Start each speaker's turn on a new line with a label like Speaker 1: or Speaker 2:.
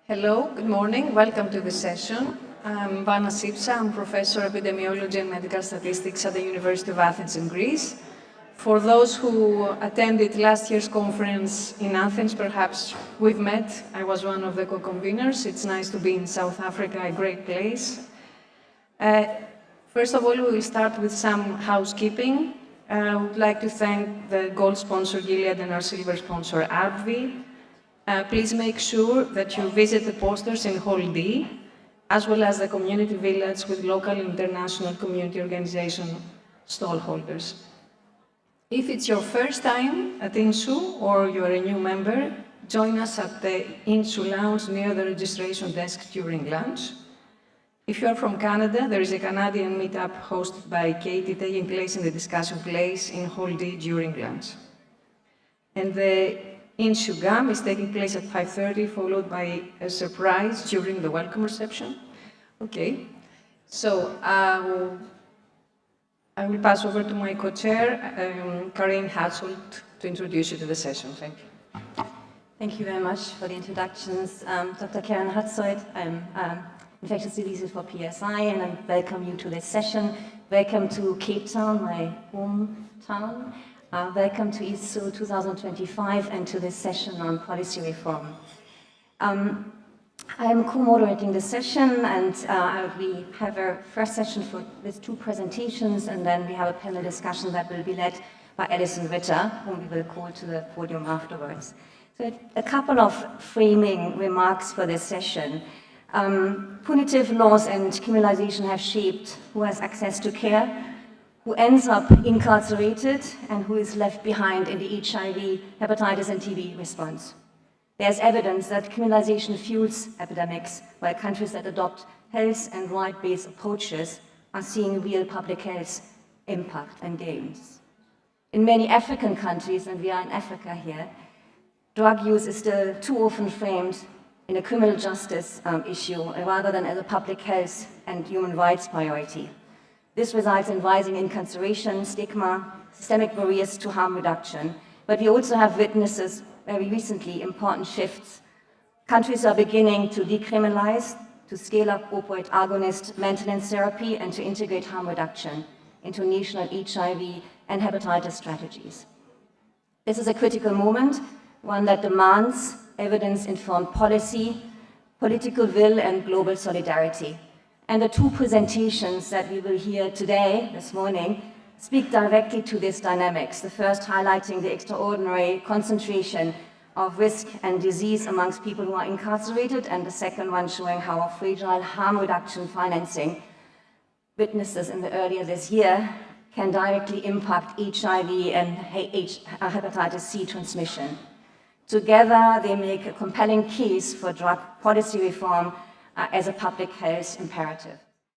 Speaker 1: Hello, good morning. Welcome to the session. I'm Vana Sypsa. I'm Professor of Epidemiology and Medical Statistics at the University of Athens in Greece. For those who attended last year's conference in Athens, perhaps we've met. I was one of the co-conveners. It's nice to be in South Africa, a great place. First of all, we will start with some housekeeping. I would like to thank the gold sponsor Gilead and our silver sponsor AbbVie. Please make sure that you visit the posters in Hall D, as well as the community village with local and international community organization stallholders. If it's your first time at INSU or you are a new member, join us at the INSU lounge near the registration desk during lunch. If you are from Canada, there is a Canadian meetup hosted by Katie taking place in the discussion place in Hall D during lunch. And the INSU GAM is taking place at 5:30, followed by a surprise during the welcome reception. Okay, so I will pass over to my co-chair, Karin Hatzold, to introduce you to the session. Thank you.
Speaker 2: Thank you very much for the introductions. Dr. Karin Hatzold, I'm infectious diseases for PSI, and I welcome you to this session. Welcome to Cape Town, my hometown. Welcome to ISSU 2025 and to this session on policy reform. I am co-moderating this session, and we have our first session with two presentations, and then we have a panel discussion that will be led by Alison Ritter, whom we will call to the podium afterwards. So a couple of framing remarks for this session. Punitive laws and criminalization have shaped who has access to care, who ends up incarcerated, and who is left behind in the HIV, hepatitis, and TB response. There's evidence that criminalization fuels epidemics, while countries that adopt health and right-based approaches are seeing real public health impact and gains. In many African countries, and we are in Africa here, drug use is still too often framed in a criminal justice issue rather than as a public health and human rights priority. This results in rising incarceration, stigma, systemic barriers to harm reduction. But we also have witnessed very recently important shifts. Countries are beginning to decriminalize, to scale up opioid agonist maintenance therapy, and to integrate harm reduction into national HIV and hepatitis strategies. This is a critical moment, one that demands evidence-informed policy, political will, and global solidarity. And the two presentations that we will hear today, this morning, speak directly to this dynamics. The first highlighting the extraordinary concentration of risk and disease amongst people who are incarcerated, and the second one showing how fragile harm reduction financing witnesses in the earlier this year can directly impact HIV and hepatitis C transmission. Together, they make a compelling case for drug policy reform as a public health imperative.